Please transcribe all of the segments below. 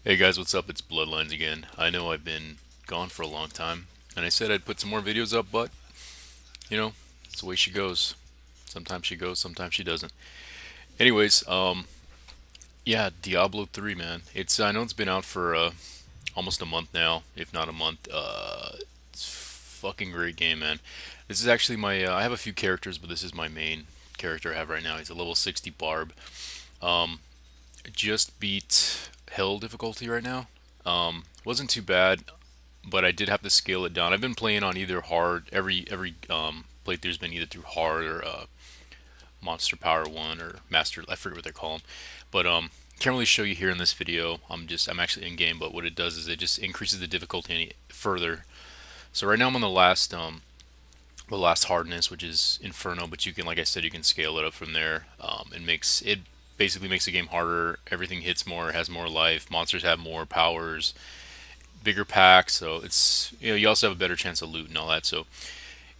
Hey guys, what's up? It's Bloodlines again. I know I've been gone for a long time, and I said I'd put some more videos up, but you know, it's the way she goes. Sometimes she goes, sometimes she doesn't. Anyways, yeah, Diablo 3, man. I know it's been out for almost a month now, if not a month. It's fucking great game, man. This is actually my I have a few characters, but this is my main character I have right now. He's a level 60 Barb. Just beat Hell difficulty right now. Wasn't too bad, but I did have to scale it down. I've been playing on either hard. Every playthrough's been either through hard or Monster Power One or Master. I forget what they call them, but can't really show you here in this video. I'm actually in game, but what it does is it just increases the difficulty any further. So right now I'm on the last hardness, which is Inferno, but you can, like I said, you can scale it up from there. It basically makes the game harder. Everything hits more, has more life. Monsters have more powers, bigger packs, so you also have a better chance of loot and all that. So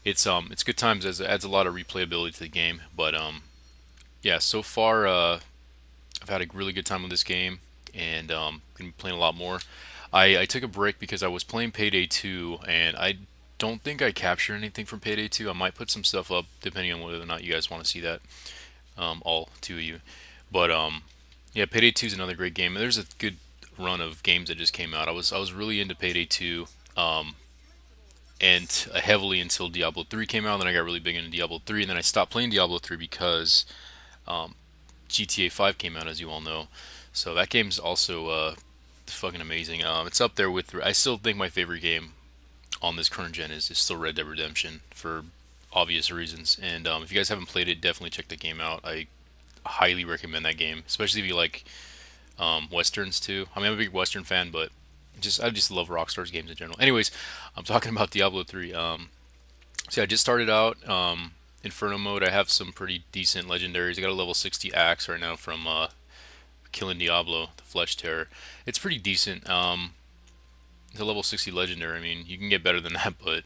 it's good times as it adds a lot of replayability to the game. But yeah, so far I've had a really good time with this game, and gonna be playing a lot more. I took a break because I was playing Payday 2, and I don't think I captured anything from Payday 2. I might put some stuff up depending on whether or not you guys want to see that. All two of you, but yeah, Payday 2 is another great game. There's a good run of games that just came out. I was really into Payday 2, and heavily until Diablo 3 came out. Then I got really big into Diablo 3, and then I stopped playing Diablo 3 because GTA 5 came out, as you all know. So that game's also fucking amazing. It's up there with. I still think my favorite game on this current gen is still Red Dead Redemption for obvious reasons. And if you guys haven't played it, definitely check the game out. I highly recommend that game, especially if you like westerns too. I mean, I'm a big western fan, but I just love Rockstar's games in general. Anyways, I'm talking about Diablo 3. So yeah, I just started out Inferno mode. I have some pretty decent legendaries. I got a level 60 axe right now from killing Diablo, the Flesh Terror. It's pretty decent. It's a level 60 legendary. I mean, you can get better than that, but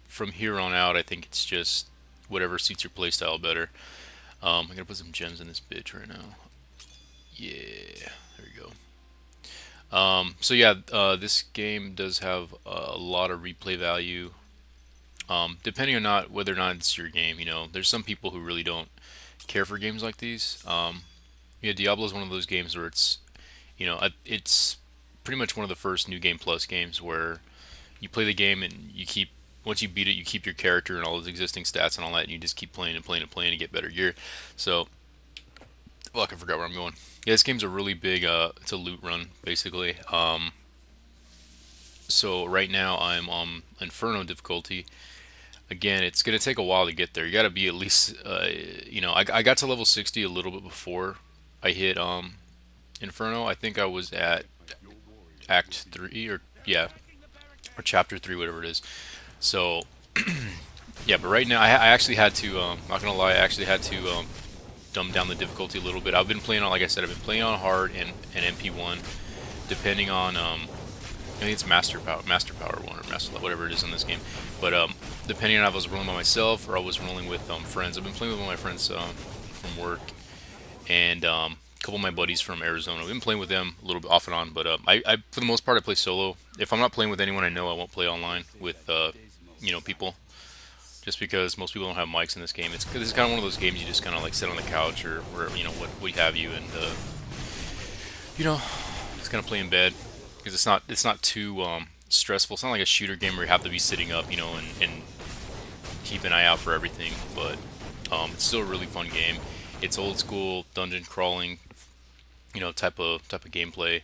from here on out, I think it's just whatever suits your playstyle better. I'm gonna put some gems in this bitch right now. Yeah, there you go. So yeah, this game does have a lot of replay value. Depending on not whether or not it's your game, there's some people who really don't care for games like these. Yeah, Diablo is one of those games where it's pretty much one of the first New Game Plus games where you play the game and once you beat it, you keep your character and all his existing stats and all that, and you just keep playing and playing and playing to get better gear. So, fuck, I forgot where I'm going. Yeah, this game's a really big, it's a loot run, basically. So right now I'm on Inferno difficulty. Again, it's gonna take a while to get there. You gotta be at least, I got to level 60 a little bit before I hit Inferno. I think I was at Act 3, or yeah, or Chapter 3, whatever it is. So yeah, but right now I actually had to, not gonna lie, I actually had to dumb down the difficulty a little bit. I've been playing on, like I said, I've been playing on hard and MP1, depending on, I think it's Master Power 1 or Master, whatever it is in this game. But depending on if I was rolling by myself or I was rolling with friends. I've been playing with one of my friends from work, and a couple of my buddies from Arizona. We've been playing with them a little bit off and on, but for the most part, I play solo. If I'm not playing with anyone I know, I won't play online with people, just because most people don't have mics in this game. This is kind of one of those games you just kind of like sit on the couch or wherever, what have you, and you know just kind of play in bed because it's not too stressful. It's not like a shooter game where you have to be sitting up, and keep an eye out for everything. But it's still a really fun game. It's old school dungeon crawling, type of gameplay.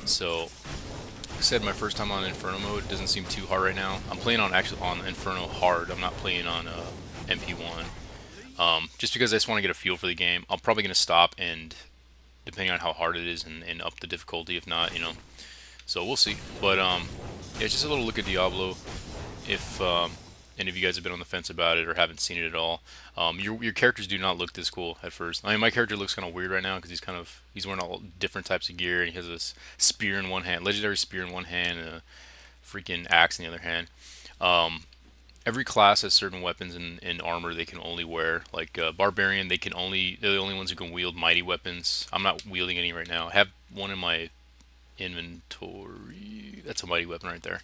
So, like I said, my first time on Inferno mode. It doesn't seem too hard right now. I'm playing on Inferno hard. I'm not playing on MP1. Just because I just want to get a feel for the game. I'm probably gonna stop and, depending on how hard it is, and up the difficulty. If not, so we'll see. But yeah, just a little look at Diablo. If any of you guys have been on the fence about it or haven't seen it at all, your characters do not look this cool at first. I mean, my character looks kind of weird right now because he's wearing all different types of gear, and he has this spear in one hand, legendary spear in one hand, and a freaking axe in the other hand. every class has certain weapons and armor they can only wear. Like Barbarian, they're the only ones who can wield mighty weapons. I'm not wielding any right now. I have one in my inventory. That's a mighty weapon right there.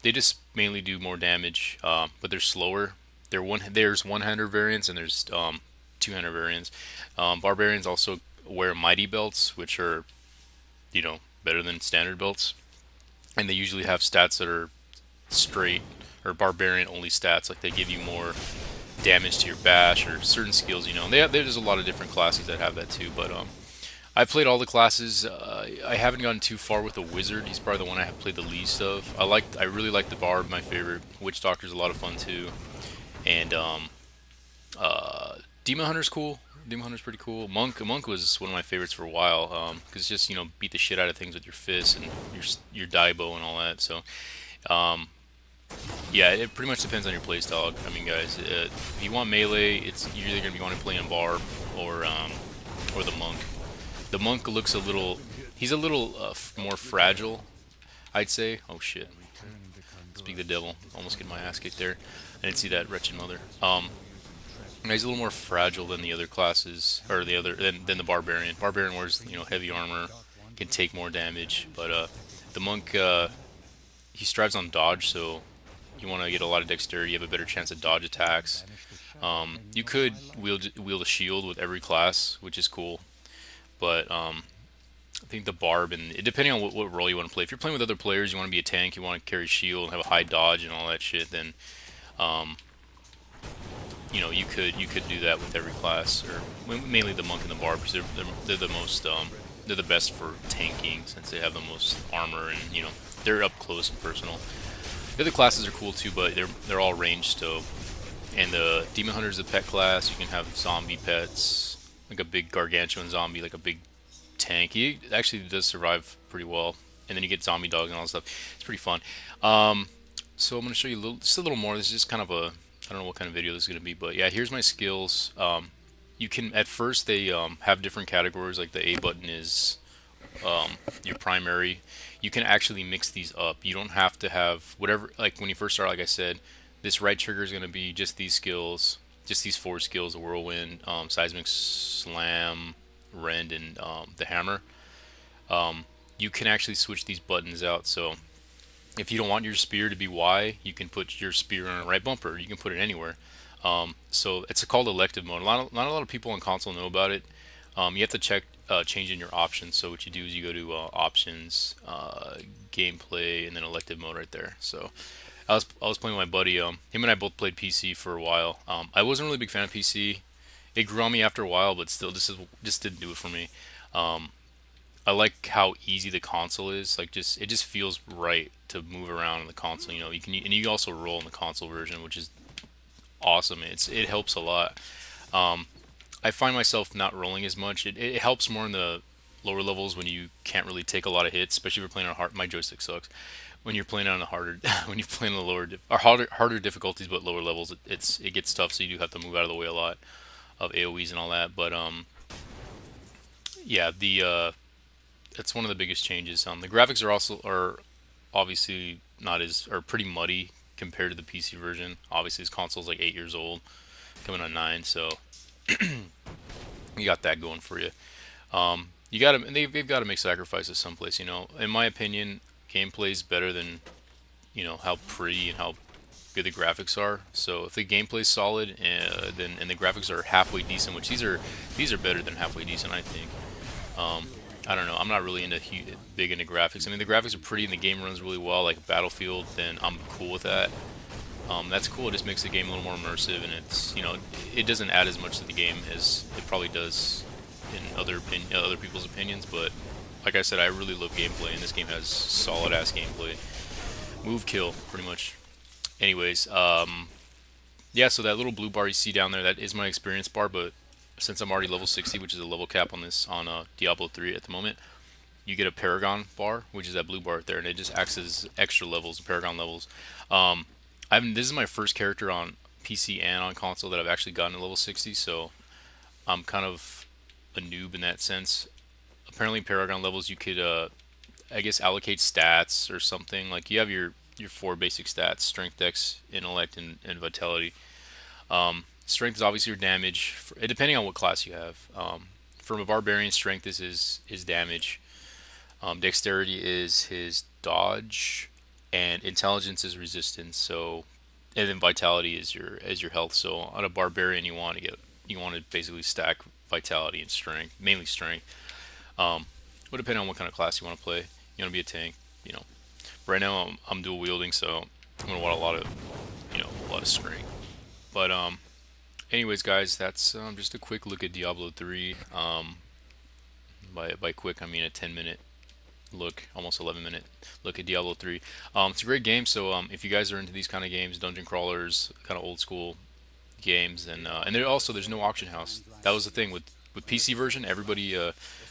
They just mainly do more damage, but they're slower. There's one-hander variants and there's two-hander variants. Barbarians also wear mighty belts, which are better than standard belts, and they usually have stats that are straight or barbarian only stats. Like they give you more damage to your bash or certain skills. There's a lot of different classes that have that too. But I've played all the classes. I haven't gotten too far with the wizard. He's probably the one I have played the least of. I really like the Barb, my favorite. Witch Doctor's a lot of fun too, and Demon Hunter's cool. Demon Hunter's pretty cool. Monk was one of my favorites for a while, because just beat the shit out of things with your fists and your die bow and all that. So um, yeah, it pretty much depends on your playstyle. I mean, guys, if you want melee, you're either gonna be wanting to play in Barb or the Monk. The Monk looks a little, he's a little more fragile, I'd say. Oh shit! Speak the devil. Almost get my ass kicked there. I didn't see that wretched mother. He's a little more fragile than the other classes, or than the Barbarian. Barbarian wears heavy armor, can take more damage, but the Monk he strives on dodge, so you want to get a lot of dexterity. You have a better chance at dodge attacks. You could wield a shield with every class, which is cool, but I think the Barb, and depending on what role you want to play. If you're playing with other players, you want to be a tank, you want to carry shield and have a high dodge and all that shit, then um, you could do that with every class, or mainly the Monk and the Barb, because they're the most they're the best for tanking since they have the most armor and they're up close and personal. The other classes are cool too, but they're all ranged. So, and the Demon Hunter is a pet class. You can have zombie pets, like a big gargantuan zombie, like a big tank. He actually does survive pretty well. And then you get zombie dogs and all that stuff. It's pretty fun. So I'm gonna show you just a little more. This is just kind of I don't know what kind of video this is gonna be, but yeah, here's my skills. You can at first they have different categories. Like the A button is your primary. You can actually mix these up. You don't have to have whatever. Like when you first start, like I said, this right trigger is going to be just these skills, just these four skills: the whirlwind, seismic slam, rend, and the hammer. You can actually switch these buttons out. So if you don't want your spear to be Y, you can put your spear on a right bumper. You can put it anywhere. So it's called elective mode. Not a lot of people on console know about it. You have to check change in your options. So what you do is you go to options, gameplay, and then elective mode right there. So I was playing with my buddy. Him and I both played PC for a while. I wasn't really a big fan of PC. It grew on me after a while, but still, just didn't do it for me. I like how easy the console is. Like it just feels right to move around in the console. You can also roll in the console version, which is awesome. It helps a lot. I find myself not rolling as much. It helps more in the lower levels when you can't really take a lot of hits, especially if you're playing on hard. My joystick sucks. When you're playing on a harder, when you're playing on the or harder difficulties but lower levels, it gets tough. So you do have to move out of the way a lot of AOE's and all that. But yeah, that's one of the biggest changes. The graphics are obviously not as are pretty muddy compared to the PC version. Obviously, this console's like 8 years old, coming on 9, so you got that going for you. You got to they've got to make sacrifices someplace. In my opinion, gameplay's better than how pretty and how good the graphics are. So if the gameplay's solid, then and the graphics are halfway decent, which these are better than halfway decent, I think. I don't know. I'm not really big into graphics. I mean, the graphics are pretty and the game runs really well, like Battlefield. Then I'm cool with that. That's cool. It just makes the game a little more immersive, and it doesn't add as much to the game as it probably does in other people's opinions. But like I said, I really love gameplay, and this game has solid ass gameplay. Move, kill, pretty much. Anyways, yeah. So that little blue bar you see down there, that is my experience bar. But since I'm already level 60, which is a level cap on Diablo 3 at the moment, you get a Paragon bar, which is that blue bar right there, and it just acts as extra levels, Paragon levels. This is my first character on PC and on console that I've actually gotten to level 60, so I'm kind of a noob in that sense. Apparently, Paragon levels you could, I guess, allocate stats or something. Like you have your your four basic stats: strength, dex, intellect, and vitality. Strength is obviously your damage, depending on what class you have. From a barbarian, strength is damage. Dexterity is his dodge, and intelligence is resistance. So, and then vitality is your health. So on a barbarian, you want to basically stack vitality and strength, mainly strength. But depending on what kind of class you want to play, you want to be a tank. You know, right now I'm dual wielding, so I'm gonna want a lot of a lot of strength. But anyways, guys, that's just a quick look at Diablo 3. By quick, I mean a 10-minute look, almost 11-minute look at Diablo 3. It's a great game. So if you guys are into these kind of games, dungeon crawlers, kind of old school games, and there's no auction house. That was the thing with PC version. Everybody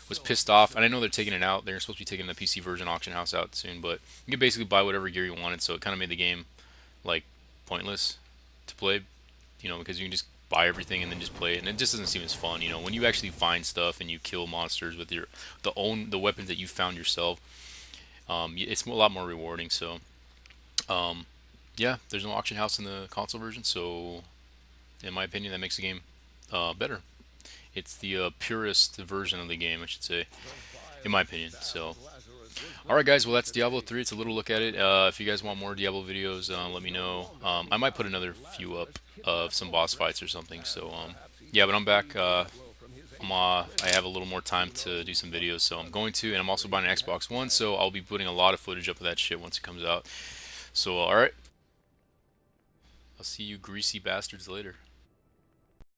was pissed off, and I know they're taking it out. They're supposed to be taking the PC version auction house out soon, but you could basically buy whatever gear you wanted. So it kind of made the game like pointless to play, because you can just buy everything and then just play it, and it just doesn't seem as fun. When you actually find stuff and you kill monsters with the weapons that you found yourself, it's a lot more rewarding. So, yeah, there's no auction house in the console version, so in my opinion, that makes the game better. It's the purest version of the game, I should say, in my opinion. So, alright guys, well that's Diablo 3. It's a little look at it. If you guys want more Diablo videos, let me know. I might put another few up of some boss fights or something. So, yeah, but I'm back. I have a little more time to do some videos, so I'm going to, and I'm also buying an Xbox One, so I'll be putting a lot of footage up of that shit once it comes out. So, alright. I'll see you greasy bastards later.